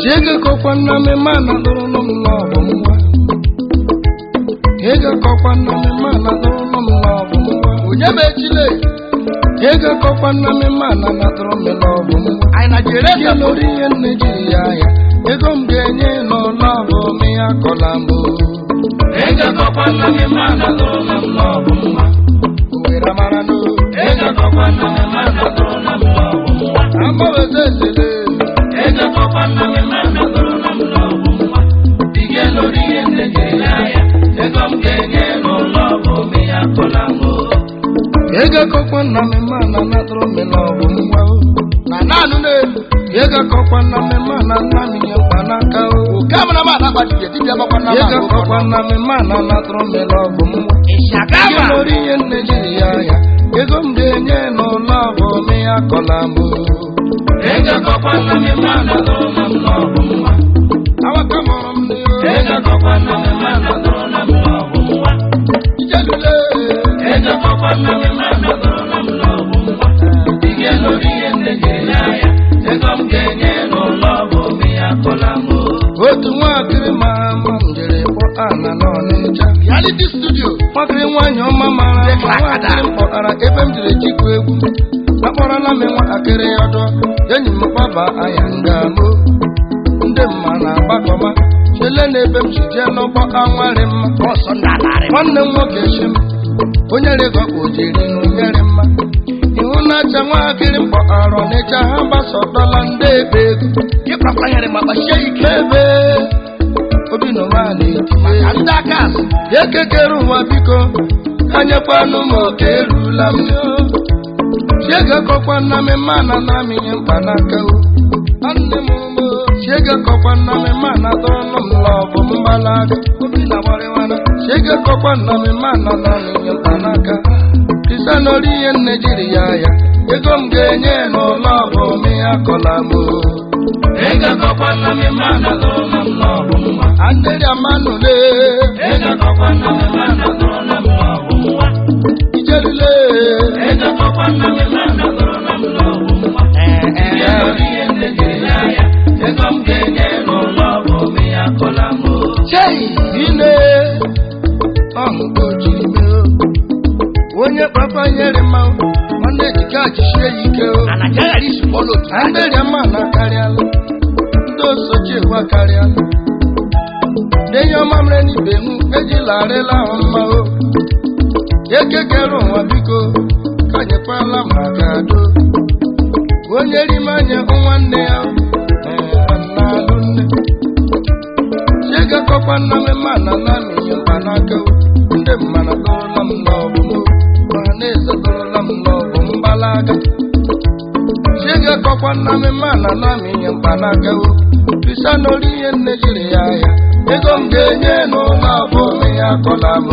Chega kokwana me mana doro no mlobo mwa. Chega kokwana me mana doro no mlobo mwa. Onyebe chile. Chega kokwana me mana na doro me lobo mwa. Ai na jereza lori en Nigeria ya. Ego mgenye no lobo me akolambo. Chega kokwana me mana doro no mlobo mwa. Uwera marano. Chega kokwana me mana doro no mlobo mwa. Amba wezele. Ega kokwana me mana doro na mlobo mwa. Digelo riende gelaya. Ega mgenye no lobo me akolango. Ega kokwana me mana na doro me lobo mwa. Na nanu ne. Ega kokwana me mana na minye panaka o. Kama na mana ba tibia bakwana. Ega kokwana me mana na doro me lobo mwa. Ishagama. Digelo riende gelaya. Ega mgenye no lobo me akolango. Ega kokwana me mana doro na mlobo mwa. Awakamoro mniyo. Ega kokwana me mana doro na mlobo mwa. Ijalule. Ega kokwana me mana doro na mlobo mwa. Digelo riende gelaya. Ega mgenye no lobo me akolango. Otu mwakiri mama njere po ana no neja. Reality studio. Mwakiri wanyo mama ra. Mwakiri po ara ebe mjire chikwe egwu. Naporala me nwa akere yodo. Yenyi mbaba ayangamo. Nde mana bakoma. Chele nebe mchije n'ụgbọ anwari mma. Ọsọ ndanarị. Nwanne nwoke shim. Onye rego ojiri n'onyere mma. Ihu na-acha nwa akịrị mkpọ arọ n'echa ha gbasọtọla ndị ebe ego. Ịkwakwanyere ma gbachie ike ebe. Obi n'ụwa na-etinye. Ndị aka asị. Ekekere ụwa biko. Kanyekwanụ m oke erula m. Chega kokwana me mana na minye mpanaka o. Anne mumbo. Chega kokwana me mana dono mlobo mbalaga. Obi na warewana. Chega kokwana me mana na minye mpanaka. Kisano riye Nigeria ya. Ego mgenye no lobo me akolamo. Chega kokwana me mana dono mlobo mwa. Andere amanule. Chega kokwana me mana dono mlobo mwa. Ijelule. Chega kokwana me mana doro na mlobo mwa. Digelo riende gelaya. Ega mgenye no lobo me akolango. Chei ine ongo jime o. Onye papa nyere ma o. Nwanne dika jishie ike o. Anajaga isi polo. Andere mana kariala. Ndo soche wa kariala. Denyo mamre ni bemu ejilarela mma o. Ekekere ụwa biko kanyekwala magado. Onye rimanye nwanne ya na-alụ nne. Chega kokwana me mana na minye mpanaka. Ndị mmana dorola m n'ọbụ m. Ọhaneze dorola m n'ọbụ mbalaga. Chega kokwana me mana na minye mpanaka. Pisano riye Nigeria ya. Ego mgenye n'ụlọ abụ me ya kola m.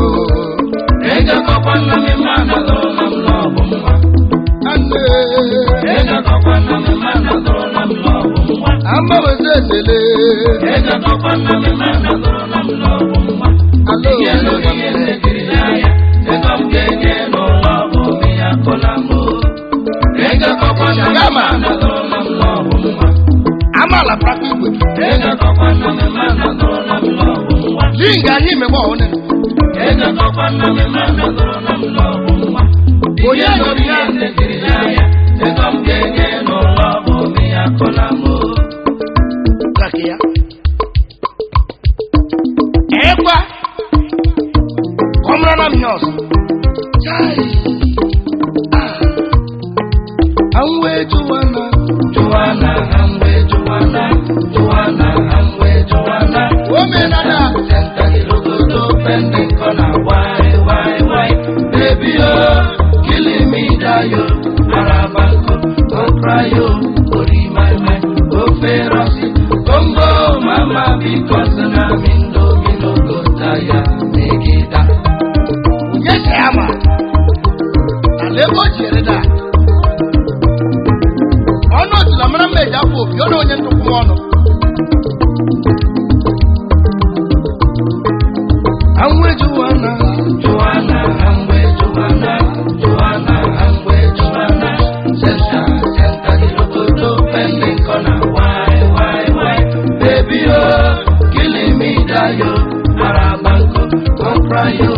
Ega kokwana me mana doro na mlobo mwa. Ande. Ega kokwana me mana doro na mlobo mwa. Amba wezele. Ega kokwana me mana doro na mlobo mwa. Digelo riende gelaya. Ega mgenye no lobo me akolango. Ega kokwana me mana doro na mlobo mwa. Amala prapi igwe. Ega kokwana me mana doro na mlobo mwa. Linga anyị megbe one. Ega kokwana me mana doro na mlobo mwa. Digelo riende gelaya. Ega mgenye no lobo me akolango. Kakia. Ekwa. Komra na mnyos. Chai. Anwe Joanna. Joanna, anwe Joanna. Joanna, anwe Joanna. Womenada. Senta ilogodo pending kona. Why. Baby oh, killing me dayo. Arabanko, go cry yo. Ori my man, go feroci. Congo mama because na mindo mino go taya. Megida. Yes, ama. Alebo jereda. Ono tilamana meja po. Yono onye ntukumono. Anwe Joanna. Joanna, anwe Joanna. Joanna, anwe Joanna. Senta ilogodo pending kona. Why. cry yo,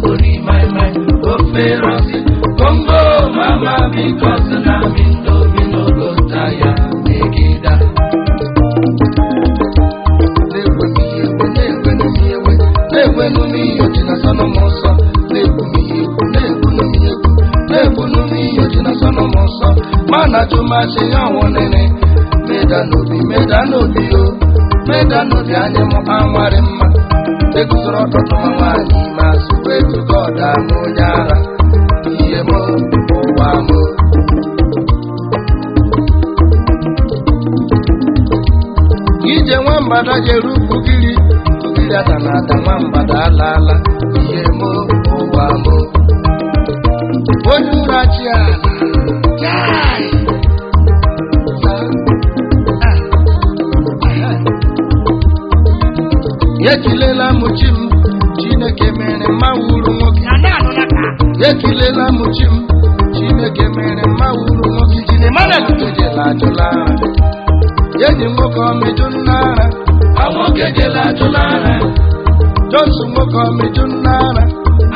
only my mind, go ferocity. Congo, mama, because I'm in domino, go tire, make it up. Mana chuma se yawon nene meda nobi yo meda nobi anye mo anware mma eguzoro toto mawani ma suwe to God anu nyara iye mo owa mo ije nwambada jeru kugiri atana ata nwambada alala iye mo owa mo ojura chi ala Yekilela muchim Chineke mere mawuru nwoke Yekilela muchim Chineke mere mawuru nwoke Jinemana kejela jolara Yeji nwoke omejunara Awoke jela jolara Johnson nwoke omejunara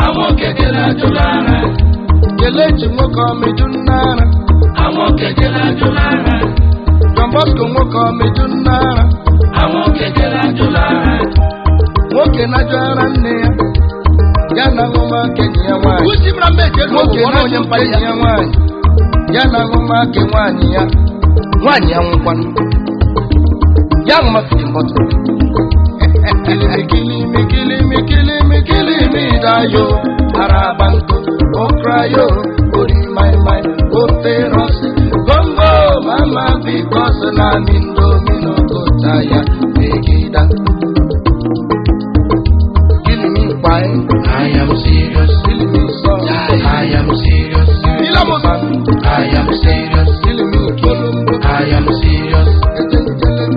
Awoke jela jolara Kelechi nwoke omejunara Awoke jela jolara John Bosco nwoke omejunara Awoke jela jolara Nwoke na jara nne ya ya na ngoma kenye ya nwanyị nwoke na onye mkpali ya nwanyị ya na ngoma ke nwanyị ya nwụkwanụ ya ngoma fidi mbọtụ kilimi dayo arabanko okrayo ori my operosi gongo mama because na mindomino kotaya megida. I am serious. I am serious. I am serious. I am serious.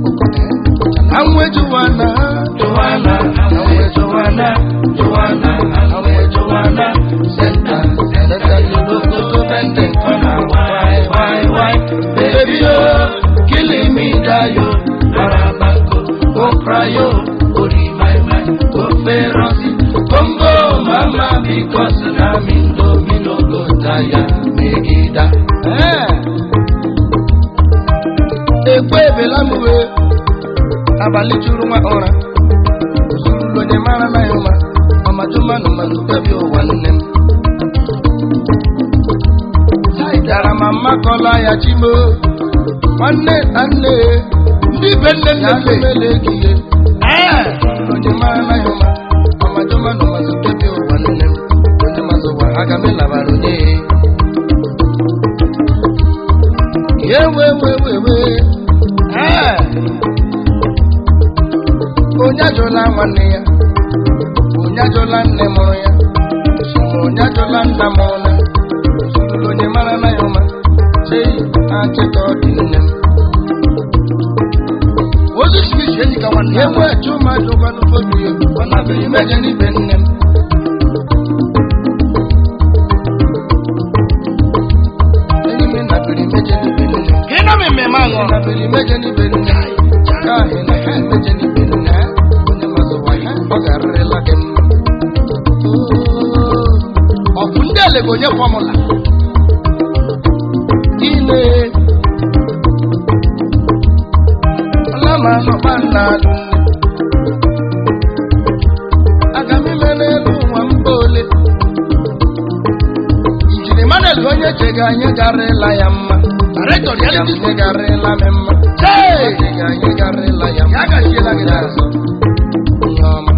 I'm with Joanna. Center. You look so bending corner. Why? Baby, you're killing me, Dayo. Cry yo, ori my mind, go ferocity. Congo, mama, because I'm in domino, go tire, megida. Ekwe la muwe, abali churuma ora. Zulu nye mara na yoma, amatuma no manukabi o wanem. Saidara mama kola ya chimo, ane. Ndi bende ya meleki onye mara na yoma amajoma no mazukebi owanne onye mazowa aga mela baronye yewe onya jola nwanne ya onya jola nne mụrụ ya onya jola nna mụna onye mara na yoma sei achịkọ dị nne Yewe chuma joga no fobiye wana be imeje ni bennem Eni me na be imeje ni bennem Kina me mango na be imeje ni bennem Ka ina ha imeje ni bennem Oni mazo wa ha ogarre la ken Ofundele gonye formula Ile Mano bana agami menelu wambole injini manelu onye chega nye garela yamma director reality nye garela memma hey chega nye garela yamma yaga shela gidaso nyoma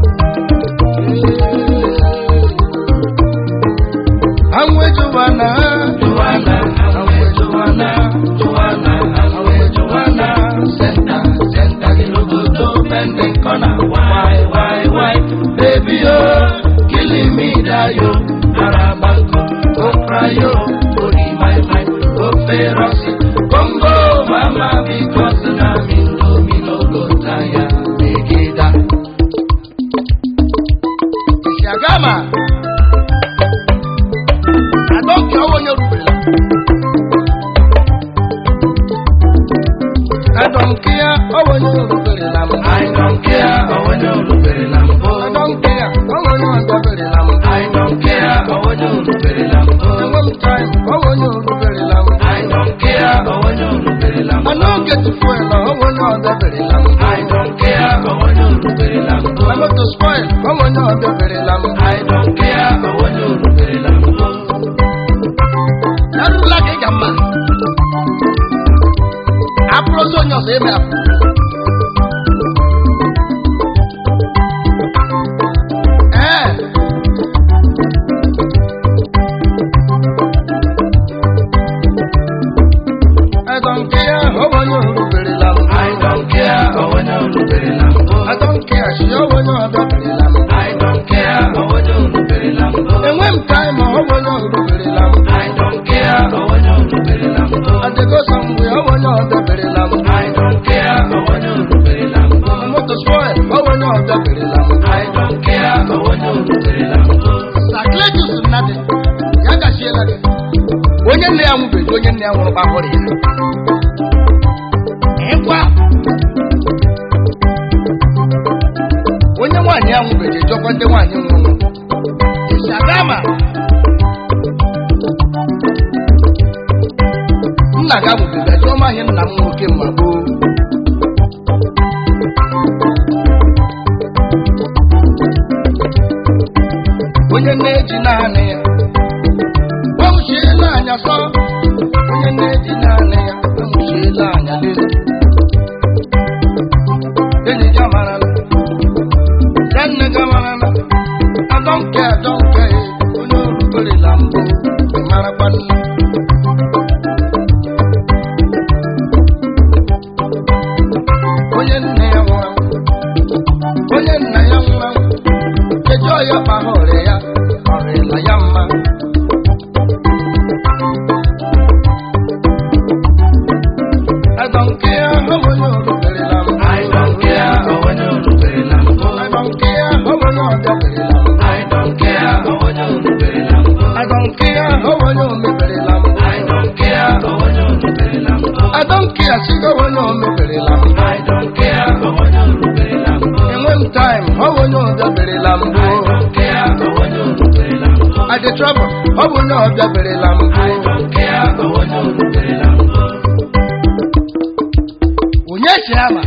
amwe Joanna Why, baby, you're killing me, Dayo, Arabanko, go cry, yo, ori my mind, go ferocity, Congo, mama, because I'm in domino, go tire, megida. Shagama, I don't care when you're I don't care when you're oruberela mbụ. enwe m time ọwa onye oruberela mbụ. I don't care onye oruberela mbụ. I no get fuel ọwa onye ọbịaberela mbụ. I don't care onye oruberela mbụ. my motor spoil ọwa onye ọbịaberela mbụ. I don't care onye oruberela mbụ. yarụla ka ị ga mma apụrụzi onye ọzọ eme apụ. I don't care ọwa onye oruberela mbụ. I don't care onye oruberela mbụ. I don't care shi ọwa onye ọbịaberela mbụ. I don't care onye oruberela mbụ. enwe m time ọwa onye oruberela mbụ. I don't care onye oruberela mbụ. adego samgbe ọwa onye ọbịaberela mbụ. I don't care onye oruberela mbụ. my motor spoil ọwa onye ọbịaberela mbụ. I don't care onye oruberela mbụ. Sakletus nnadị ya gachiela gị onye nne ya nwụbeghị onye nne ya nwụrụ kpahụrụ ya ịkwa onye nwaanyị ya nwụbeghị ejọkwa ndị nwaanyị nwụrụ Ishagama nna ga nwụbeghị ajụọ m ahịa nna m nwoke mma gboo onye na-eji naanị ya anwụchiela anya sọ onye na-eji naanị ya anwụchiela anya lele enyi gị amarala ya nne gị amarala adọnke onye oruberela mbụ marakwa nne onye nne ya nwụrụ onye nna ya nwụrụ kejọọ ya kpahụrụ ya ọrịla ya mma I don't care how onye oruberela mbụ. I don't care onye oruberela mbụ. I don't care how onye ọbịaberela mbụ. I don't care onye oruberela mbụ. I don't care how onye omeberela mbụ. I don't care onye oruberela mbụ. I don't care sigo onye omeberela mbụ. I don't care onye oruberela mbụ. enwe m time how onye ọbịaberela mbụ. I don't care onye oruberela mbụ. I dey trouble ọ bụ onye ọbịaberela mbụ. I don't care onye oruberela mbụ. onye chi ama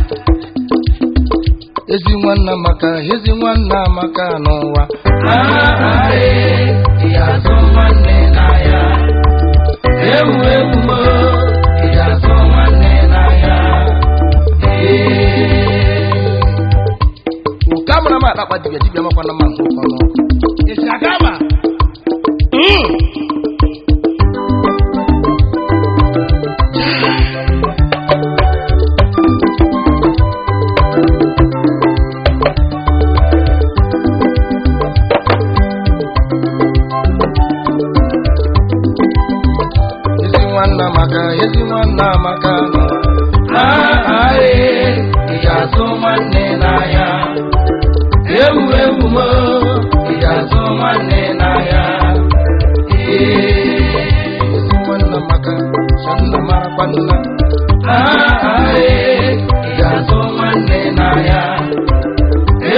ezi nwanna maka ezi nwanna maka n'ụwa Ị ga-azụ nwanne n'ahịa. Ewu mo, ị ga-azụ nwanne n'ahịa. oke amara m akpakpa dibịa makwana mma nke ụkọ n'ọkụ Ishagama ezi nwanna maka Ị ga-azụ nwanne n'ahịa. Ewu mo, ị ga-azụ nwanne n'ahịa. ezi nwanna maka sanna marakwa nna Ị ga-azụ nwanne n'ahịa.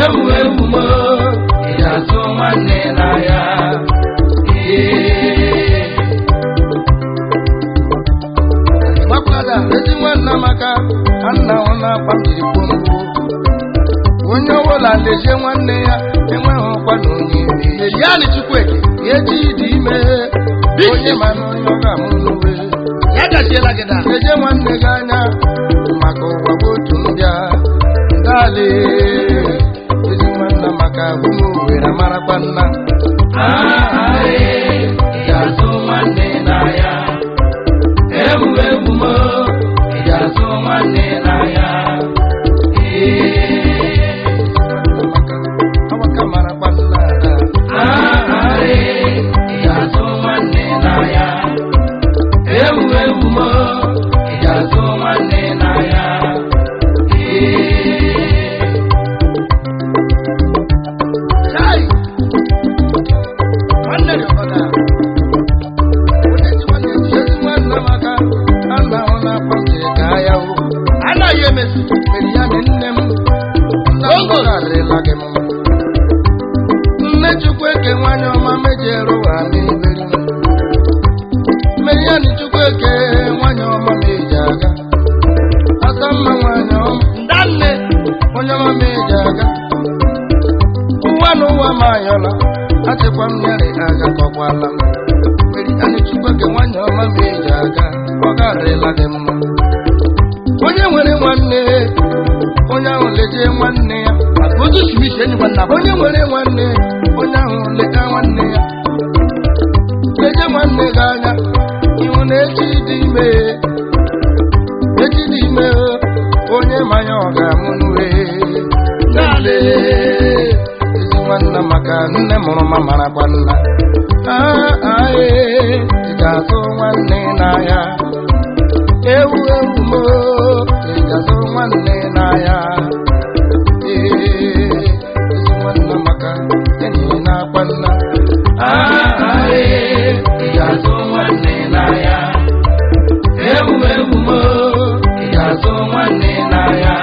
Ewu mo, ị ga-azụ nwanne n'ahịa. makwada ezi nwanna maka nna ọ na-akpa mmiri kwomgbo onye ọbụla lezie nwanne ya enweghị ọkwa na onye ime ya ni Chukwueke eji dị ime onye ma na onye ọ ga-amụ n'uwe ya gachiela gị na eje nwanne gị anya maka ụwa bụ otu mbịa ndalị ezi nwanna maka ụmụ Owere marakwa nna Ị ga-azụ nwanne n'ahịa. Ewu mo, ị ga-azụ nwanne n'ahịa. awaka marakwa nna Ị ga-azụ nwanne n'ahịa. Ewu mo, ị ga-azụ nwanne n'ahịa. chai nwanne dị ọbada akwala m weri anyị chukwu gị nwanyị ọma ma eji aga ọ ga-adịrịla gị mma onye nwere nwanne onye ahụ leje nwanne ya otu simisi enyi nwanna onye nwere nwanne onye ahụ leta nwanne ya leje nwanne gị anya ihu na echi dị ime onye manya ọ ga-amụ n'uwe n'ale ezi nwanna maka nne mụrụ ma marakwa nna ị ga-azụ nwanne n'ahịa ewu mo ị ga-azụ nwanne n'ahịa ezi nwanna maka enyi na-akwa nna ị ga-azụ nwanne n'ahịa ewu mo ị ga-azụ nwanne n'ahịa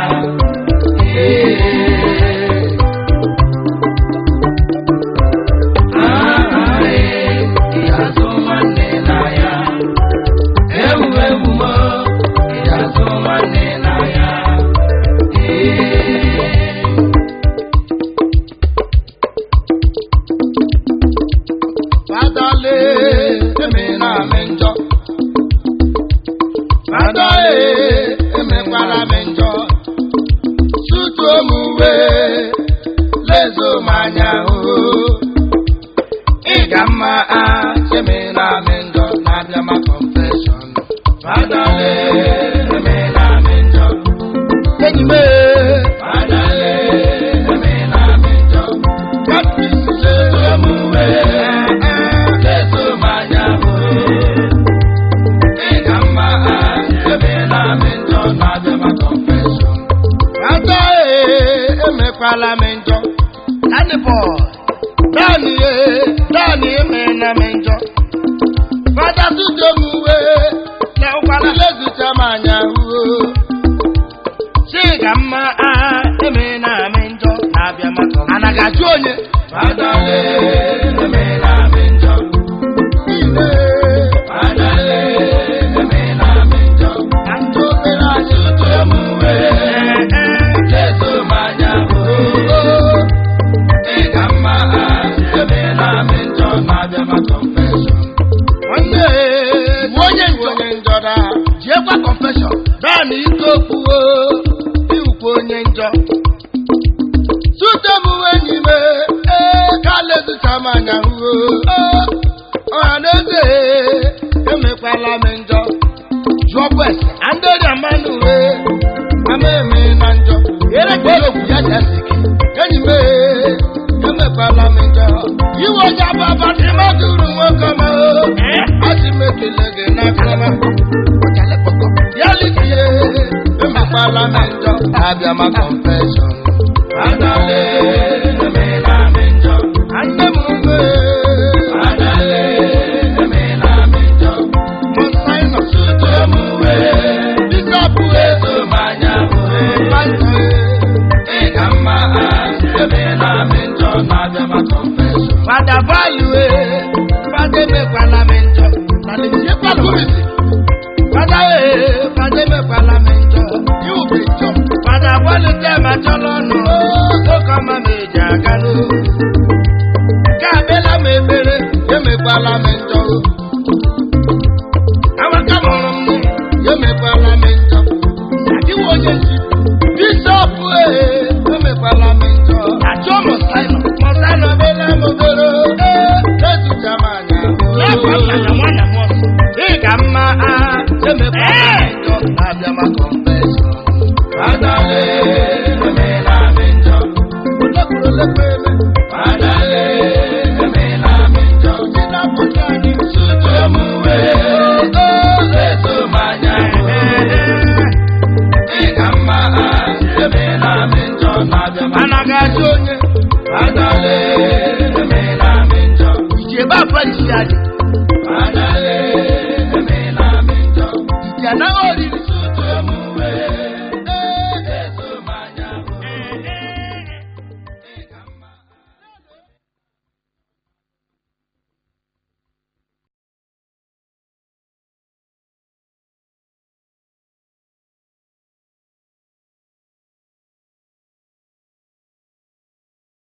Ije ba pa isi aje